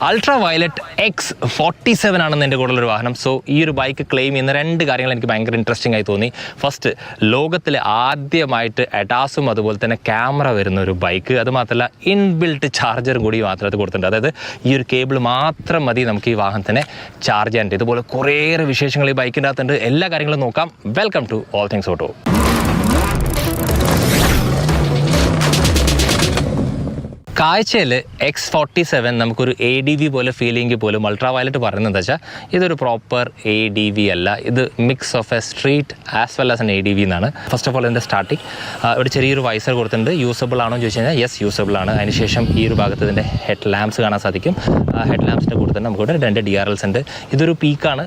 Ultra violet X47 ആണെന്ന് എൻ്റെ കൂടെയുള്ളൊരു വാഹനം. സോ ഈ ഒരു ബൈക്ക് ക്ലെയിം ചെയ്യുന്ന രണ്ട് കാര്യങ്ങൾ എനിക്ക് ഭയങ്കര ഇൻട്രസ്റ്റിംഗ് ആയി തോന്നി. ഫസ്റ്റ്, ലോകത്തിലെ ആദ്യമായിട്ട് അഡാസും അതുപോലെ തന്നെ ക്യാമറ വരുന്ന ഒരു ബൈക്ക്. അതുമാത്രമല്ല ഇൻബിൽട്ട് ചാർജറും കൂടി മാത്രമത് കൊടുത്തിട്ടുണ്ട്. അതായത് ഈ ഒരു കേബിൾ മാത്രം മതി നമുക്ക് ഈ വാഹനത്തിനെ ചാർജ് ചെയ്യാനായിട്ട്. ഇതുപോലെ കുറേയേറെ വിശേഷങ്ങൾ ഈ ബൈക്കിൻ്റെ അകത്തുണ്ട്. എല്ലാ കാര്യങ്ങളും നോക്കാം. Welcome to all things auto. കാഴ്ചയിൽ X47 നമുക്കൊരു ADV പോലെ ഫീൽ ചെയ്യെങ്കിൽ പോലും അൾട്രാ വയലറ്റ് പറയുന്നത് എന്താ വെച്ചാൽ ഇതൊരു പ്രോപ്പർ ADV അല്ല, ഇത് mix of A street as well as an ADV എന്നാണ്. ഫസ്റ്റ് ഓഫ് ഓൾ ഇതിൻ്റെ സ്റ്റാർട്ടിങ് ഇവിടെ ചെറിയൊരു വൈസർ കൊടുത്തിട്ടുണ്ട്. യൂസബിൾ ആണോ എന്ന് ചോദിച്ചു കഴിഞ്ഞാൽ യെസ്, യൂസബിൾ ആണ്. അതിനുശേഷം ഈ ഒരു ഭാഗത്ത് ഇതിൻ്റെ ഹെഡ് ലാംപ്സ് കാണാൻ സാധിക്കും. ഹെഡ് ലാംപ്സിൻ്റെ കൂടെ തന്നെ നമുക്കിവിടെ 2 DRLs ഉണ്ട്. ഇതൊരു പീക്കാണ്.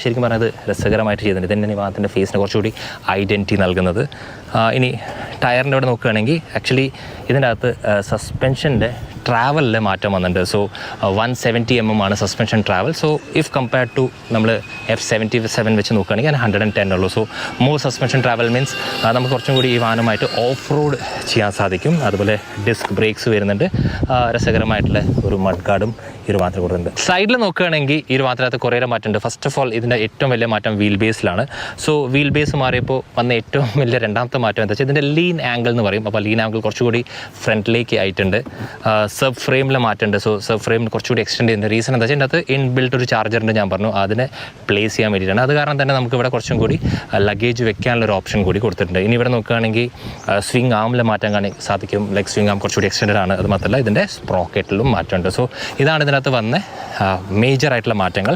ശരിക്കും പറഞ്ഞത് രസകരമായിട്ട് ചെയ്തിട്ടുണ്ട്. ഇതന്നെ ഈ വാഹനത്തിൻ്റെ ഫേസിന് കുറച്ചുകൂടി ഐഡൻറ്റിറ്റി നൽകുന്നത്. ഇനി ടയറിൻ്റെ അവിടെ നോക്കുകയാണെങ്കിൽ ആക്ച്വലി ഇതിൻ്റെ അകത്ത് സസ്പെൻഷൻ്റെ ട്രാവലിൽ മാറ്റം വന്നിട്ടുണ്ട്. സോ 170 mm ആണ് suspension travel. So if compared to നമ്മൾ F77 വെച്ച് നോക്കുകയാണെങ്കിൽ 110 ഉള്ളൂ. So more suspension travel means നമുക്ക് കുറച്ചും കൂടി ഈ വാഹനമായിട്ട് ഓഫ് റോഡ് ചെയ്യാൻ സാധിക്കും. അതുപോലെ ഡിസ്ക് ബ്രേക്സ് വരുന്നുണ്ട്. രസകരമായിട്ടുള്ള ഒരു മഡ് ഗാർഡും ഈ ഒരു വാഹനത്തിൽ കൊടുക്കുന്നുണ്ട്. സൈഡിൽ നോക്കുകയാണെങ്കിൽ ഈ ഒരു വാഹനത്തിനകത്ത് കുറേ മാറ്റമുണ്ട്. ഫസ്റ്റ് ഓഫ് ഓൾ ഇതിൻ്റെ ഏറ്റവും വലിയ മാറ്റം വീൽ ബേസിലാണ്. സോ വീൽ ബേസ് മാറിയപ്പോൾ വന്ന ഏറ്റവും വലിയ രണ്ടാമത്തെ മാറ്റം എന്താ വെച്ചാൽ ഇതിൻ്റെ ലീൻ ആംഗിൾ എന്ന് പറയും. അപ്പോൾ ലീൻ ആംഗിൾ കുറച്ചുകൂടി ഫ്രണ്ടിലേക്ക് ആയിട്ടുണ്ട്. സബ് ഫ്രെയിമിൽ മാറ്റമുണ്ട്. സോ സബ് ഫ്രെയിം കുറച്ചുകൂടി എക്സ്റ്റെൻഡ് ചെയ്യുന്ന റീസൺ എന്താ വെച്ചാൽ ഇതിനകത്ത് ഇൻബിൽട്ട് ഒരു ചാർജറുണ്ട്, ഞാൻ പറഞ്ഞു, അതിനെ പ്ലേസ് ചെയ്യാൻ വേണ്ടിയിട്ടാണ്. അത് കാരണം തന്നെ നമുക്ക് ഇവിടെ കുറച്ചും കൂടി ലഗേജ് വെക്കാനുള്ളൊരു ഓപ്ഷൻ കൂടി കൊടുത്തിട്ടുണ്ട്. ഇനി ഇവിടെ നോക്കുകയാണെങ്കിൽ സ്വിംഗ് ആമിൽ മാറ്റാൻ കാണാൻ സാധിക്കും. ലൈക്ക് സ്വിംഗ് ആം കുറച്ചുകൂടി എക്സ്റ്റെൻഡ് ആണ്. അത് മാത്രമല്ല ഇതിൻ്റെ സ്പ്രോക്കറ്റിലും മാറ്റമുണ്ട്. സോ ഇതാണ് ഇതിനകത്ത് വന്ന മേജർ ആയിട്ടുള്ള മാറ്റങ്ങൾ.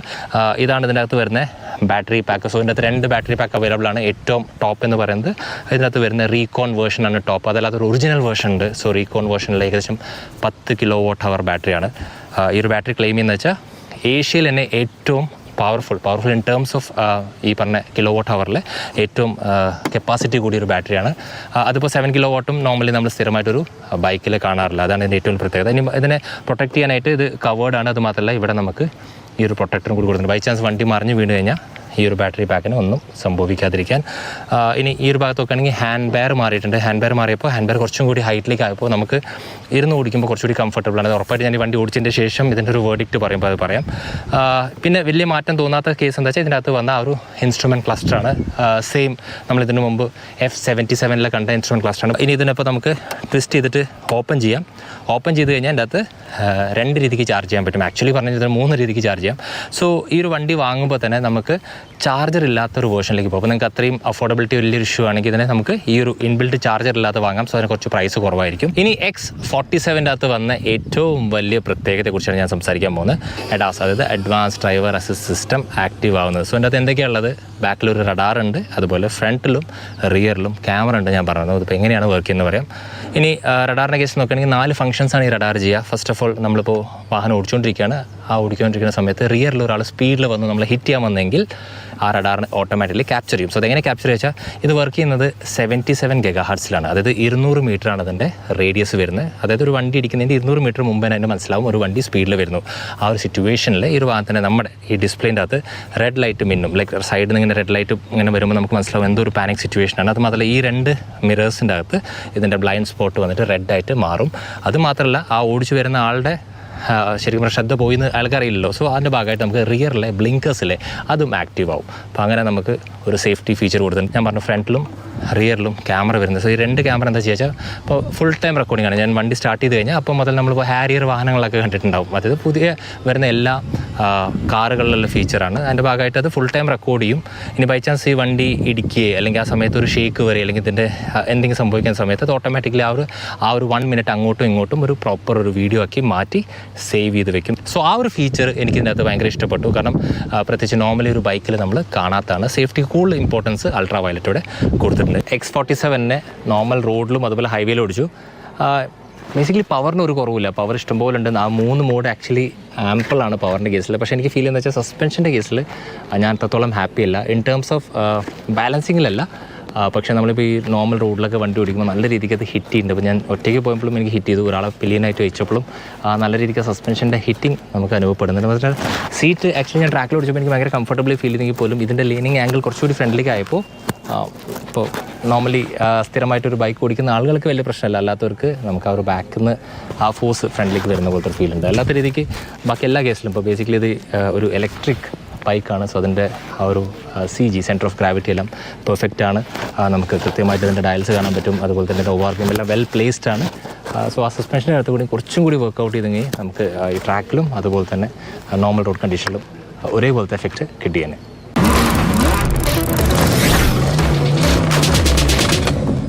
ഇതാണ് ഇതിനകത്ത് വരുന്ന ബാറ്ററി പാക്ക്. സോ ഇതിനകത്ത് 2 ബാറ്ററി പാക്ക് അവൈലബിൾ ആണ്. ഏറ്റവും ടോപ്പ് എന്ന് പറയുന്നത് ഇതിനകത്ത് വരുന്ന റീകോൺ വേർഷനാണ് ടോപ്പ്. അതല്ലാതെ ഒരു ഒറിജിനൽ വേർഷൻ ഉണ്ട്. സോ റീകോൺ വേർഷനിൽ ഏകദേശം 10 kWh ബാറ്ററിയാണ്. ഈ ഒരു ബാറ്ററി ക്ലെയിം ചെയ്യുന്നത് വെച്ചാൽ ഏഷ്യയിൽ തന്നെ ഏറ്റവും പവർഫുൾ ഇൻ ടേംസ് ഓഫ് ഈ പറഞ്ഞ kWh ഏറ്റവും കപ്പാസിറ്റി കൂടിയൊരു ബാറ്ററിയാണ്. അതിപ്പോൾ 7 kW നോർമലി നമ്മൾ സ്ഥിരമായിട്ടൊരു ബൈക്കിൽ കാണാറില്ല. അതാണ് ഇതിൻ്റെ ഏറ്റവും പ്രത്യേകത. ഇനി ഇതിനെ പ്രൊട്ടക്റ്റ് ചെയ്യാനായിട്ട് ഇത് കവേർഡാണ്. അത് മാത്രമല്ല ഇവിടെ നമുക്ക് ഈ ഒരു പ്രൊട്ടക്ടറും കൂടി കൊടുക്കുന്നുണ്ട്. ബൈ ചാൻസ് വണ്ടി മറിഞ്ഞ് വീണ് കഴിഞ്ഞാൽ ഈ ഒരു ബാറ്ററി പാക്കിന് ഒന്നും സംഭവിക്കാതിരിക്കാൻ. ഇനി ഈ ഒരു ഭാഗത്ത് നോക്കുകയാണെങ്കിൽ ഹാൻഡ് ബാർ മാറിയിട്ടുണ്ട്. ഹാൻഡ് ബാർ മാറിയപ്പോൾ ഹാൻഡ് ബാർ കുറച്ചും കൂടി ഹൈറ്റിലേക്ക് ആയപ്പോൾ നമുക്ക് ഇരുന്ന് ഓടിക്കുമ്പോൾ കുറച്ചുകൂടി കംഫർട്ടബിൾ ആണ്. ഉറപ്പായിട്ട് ഞാൻ ഈ വണ്ടി ഓടിച്ചതിൻ്റെ ശേഷം ഇതിൻ്റെ ഒരു വേർഡിക്റ്റ് പറയുമ്പോൾ അത് പറയാം. പിന്നെ വലിയ മാറ്റം തോന്നാത്ത കേസ് എന്താ വെച്ചാൽ ഇതിൻ്റെ അകത്ത് വന്ന ആ ഒരു ഇൻസ്ട്രുമെൻറ്റ് ക്ലസ്റ്ററാണ്. സെയിം നമ്മളിതിന് മുമ്പ് F77 കണ്ട ഇൻസ്ട്രുമെൻറ്റ് ക്ലസ്റ്ററാണ്. ഇനി ഇതിനപ്പോൾ നമുക്ക് ട്വിസ്റ്റ് ചെയ്തിട്ട് ഓപ്പൺ ചെയ്യാം. ഓപ്പൺ ചെയ്ത് കഴിഞ്ഞാൽ ഇതിൻ്റെ അകത്ത് 2 രീതിക്ക് ചാർജ് ചെയ്യാൻ പറ്റും. ആക്ച്വലി പറഞ്ഞാൽ 3 രീതിക്ക് ചാർജ് ചെയ്യാം. സോ ഈ ഒരു വണ്ടി വാങ്ങുമ്പോൾ തന്നെ നമുക്ക് ചാർജർ ഇല്ലാത്തൊരു വേർഷനിലേക്ക് പോകും. അപ്പോൾ നിങ്ങൾക്ക് അത്രയും അഫോർഡബിലിറ്റി വലിയൊരു ഇഷ്യൂ ആണെങ്കിൽ ഇതിനെ നമുക്ക് ഈ ഒരു ഇൻബിൽട്ട് ചാർജർ ഇല്ലാതെ വാങ്ങാം. സോ അതിന് കുറച്ച് പ്രൈസ് കുറവായിരിക്കും. ഇനി X47 അകത്ത് വന്ന ഏറ്റവും വലിയ പ്രത്യേകതയെക്കുറിച്ചാണ് ഞാൻ സംസാരിക്കാൻ പോകുന്നത്. അഡാസ്, അതായത് advance driver assist system active ആവുന്നത്. സോ അതിൻ്റെ അകത്ത് എന്തൊക്കെയാണുള്ളത്? ബാക്കിലൊരു റഡാർ ഉണ്ട്. അതുപോലെ ഫ്രണ്ടിലും റിയറിലും ക്യാമറ ഉണ്ട്. ഞാൻ പറഞ്ഞത് അതിപ്പോൾ എങ്ങനെയാണ് വർക്ക് ചെയ്യുന്നത് പറയാം. ഇനി റഡാറിൻ്റെ കേസ് നോക്കുകയാണെങ്കിൽ 4 ഫംഗ്ഷൻസാണ് ഈ റഡാർ ചെയ്യുക. ഫസ്റ്റ് ഓഫ് ഓൾ നമ്മളിപ്പോൾ വാഹനം ഓടിച്ചുകൊണ്ടിരിക്കുകയാണ്. ഓടിക്കൊണ്ടിരിക്കുന്ന സമയത്ത് റിയറിൽ ഒരാൾ സ്പീഡിൽ വന്ന് നമ്മൾ ഹിറ്റ് ചെയ്യാൻ വന്നെങ്കിൽ ആ റഡാറിന് ഓട്ടോമാറ്റിക്കലി ക്യാപ്ചർ ചെയ്യും. സോ അതെങ്ങനെ ക്യാപ്ചർ വെച്ചാൽ ഇത് വർക്ക് ചെയ്യുന്നത് 77 GHz. അതായത് 200 മീറ്ററാണ് അതിൻ്റെ റേഡിയസ് വരുന്നത്. അതായത് ഒരു വണ്ടി ഇടിക്കുന്നതിൻ്റെ 200 മീറ്റർ മുമ്പേ അതിന് മനസ്സിലാവും ഒരു വണ്ടി സ്പീഡിൽ വരുന്നു. ആ ഒരു സിറ്റുവേഷനിൽ ഈ ഒരു വാഹനത്തിന് നമ്മുടെ ഈ ഡിസ്പ്ലേൻ്റെ അകത്ത് റെഡ് ലൈറ്റ് മിന്നും. ലൈക്ക് സൈഡിൽ നിന്ന് ഇങ്ങനെ റെഡ് ലൈറ്റ് ഇങ്ങനെ വരുമ്പോൾ നമുക്ക് മനസ്സിലാവും എന്തോ ഒരു പാനിക് സിറ്റുവേഷനാണ്. അത് മാത്രമല്ല ഈ 2 മിറേഴ്സിൻ്റെ അകത്ത് ഇതിൻ്റെ ബ്ലൈൻഡ് സ്പോട്ട് വന്നിട്ട് റെഡായിട്ട് മാറും. അത് മാത്രമല്ല ആ ഓടിച്ചു വരുന്ന ആളുടെ ശരിക്കും പറഞ്ഞാൽ ശ്രദ്ധ പോയിന്ന് ആൾക്കറിയില്ലല്ലോ. സോ അതിൻ്റെ ഭാഗമായിട്ട് നമുക്ക് റിയറിലെ ബ്ലിങ്കേഴ്സിലെ അതും ആക്റ്റീവ് ആവും. അപ്പോൾ അങ്ങനെ നമുക്ക് ഒരു സേഫ്റ്റി ഫീച്ചർ കൊടുത്തിട്ടുണ്ട്. ഞാൻ പറഞ്ഞു ഫ്രണ്ടിലും റിയറിലും ക്യാമറ വരുന്നത്. സോ ഈ 2 ക്യാമറ എന്താ ചെയ്യുക ഇപ്പോൾ ഫുൾ ടൈം റെക്കോർഡിംഗ് ആണ്. ഞാൻ വണ്ടി സ്റ്റാർട്ട് ചെയ്ത് കഴിഞ്ഞാൽ അപ്പോൾ മുതൽ നമ്മളിപ്പോൾ ഹാരിയർ വാഹനങ്ങളൊക്കെ കണ്ടിട്ടുണ്ടാവും. അതായത് പുതിയ വരുന്ന എല്ലാ കാറുകളിലുള്ള ഫീച്ചറാണ്. അതിൻ്റെ ഭാഗമായിട്ട് അത് ഫുൾ ടൈം റെക്കോർഡ് ചെയ്യും. ഇനി ബൈ ചാൻസ് ഈ വണ്ടി ഇടിക്കുകയോ അല്ലെങ്കിൽ ആ സമയത്ത് ഒരു ഷേക്ക് വരിക അല്ലെങ്കിൽ ഇതിൻ്റെ എന്തെങ്കിലും സംഭവിക്കുന്ന സമയത്ത് അത് ഓട്ടോമാറ്റിക്കലി ആ ഒരു 1 മിനിറ്റ് അങ്ങോട്ടും ഇങ്ങോട്ടും ഒരു പ്രോപ്പർ ഒരു വീഡിയോ ആക്കി മാറ്റി സേവ് ചെയ്ത് വെക്കും. സോ ആ ഒരു ഫീച്ചർ എനിക്ക് ഇതിനകത്ത് ഭയങ്കര ഇഷ്ടപ്പെട്ടു. കാരണം പ്രത്യേകിച്ച് നോർമലി ഒരു ബൈക്കിൽ നമ്മൾ കാണാത്തതാണ്. സേഫ്റ്റിക്ക് കൂടുതൽ ഇമ്പോർട്ടൻസ് അൾട്രാ വയലറ്റോടെ കൊടുത്തിട്ടുണ്ട്. X47 നോർമൽ റോഡിലും അതുപോലെ ഹൈവേയിലും ഓടിച്ചു. ബേസിക്കലി പവറിന് ഒരു കുറവില്ല. പവർ ഇഷ്ടംപോലെ ഉണ്ട്. ആ 3 മോഡ് ആക്ച്വലി ആമ്പിളാണ് പവറിൻ്റെ കേസിൽ. പക്ഷേ എനിക്ക് ഫീൽ ചെയ്യുന്നത് വെച്ചാൽ സസ്പെൻഷൻ്റെ കേസിൽ ഞാൻ അത്രത്തോളം ഹാപ്പി അല്ല. ഇൻ ടേംസ് ഓഫ് ബാലൻസിങ്ങിലല്ല. പക്ഷേ നമ്മളിപ്പോൾ ഈ നോർമൽ റോഡിലൊക്കെ വണ്ടി ഓടിക്കുമ്പോൾ നല്ല രീതിക്ക് അത് ഹിറ്റ് ചെയ്യുന്നുണ്ട്. അപ്പോൾ ഞാൻ ഒറ്റയ്ക്ക് പോയപ്പോഴും എനിക്ക് ഹിറ്റ് ചെയ്തു. ഒരാളെ പില്ലിയനായിട്ട് വെച്ചപ്പോഴും നല്ല രീതിക്ക് സസ്പെൻഷൻ്റെ ഹിറ്റിംഗ് നമുക്ക് അനുഭവപ്പെടുന്നുണ്ട്. അതുപോലെ സീറ്റ് ആക്ച്വലി ഞാൻ ട്രാക്കിൽ ഓടിച്ചപ്പോൾ എനിക്ക് ഭയങ്കര കംഫർട്ടബിളി ഫീൽ ചെയ്തെങ്കിൽ പോലും ഇതിൻ്റെ ലീനിങ് ആംഗിൾ കുറച്ചുകൂടി ഫ്രണ്ടിലേക്ക് ആയപ്പോൾ ഇപ്പോൾ നോർമലി സ്ഥിരമായിട്ടൊരു ബൈക്ക് ഓടിക്കുന്ന ആളുകൾക്ക് വലിയ പ്രശ്നമല്ല, അല്ലാത്തവർക്ക് നമുക്ക് ആ ഒരു ബാക്കിൽ നിന്ന് ആ ഫോഴ്സ് ഫ്രണ്ടിലേക്ക് വരുന്ന പോലത്തെ ഒരു ഫീൽ ഉണ്ട്. അല്ലാത്ത രീതിക്ക് ബാക്കി എല്ലാ കേസിലും ഇപ്പോൾ ബേസിക്കലി ഇത് ഒരു ഇലക്ട്രിക് ബൈക്കാണ്. സോ അതിൻ്റെ ആ ഒരു CG സെൻറ്റർ ഓഫ് ഗ്രാവിറ്റി എല്ലാം പെർഫെക്റ്റ് ആണ്. നമുക്ക് കൃത്യമായിട്ട് അതിൻ്റെ ഡയൽസ് കാണാൻ പറ്റും. അതുപോലെ തന്നെ ഓവർഗം എല്ലാം വെൽ പ്ലേസ്ഡ് ആണ്. സോ ആ സസ്പെൻഷൻ്റെ അടുത്ത് കൂടി കുറച്ചും കൂടി വർക്കൗട്ട് ചെയ്തെങ്കിൽ നമുക്ക് ഈ ട്രാക്കിലും അതുപോലെ തന്നെ നോർമൽ റോഡ് കണ്ടീഷനിലും ഒരേപോലത്തെ എഫക്റ്റ് കിട്ടിയേനെ.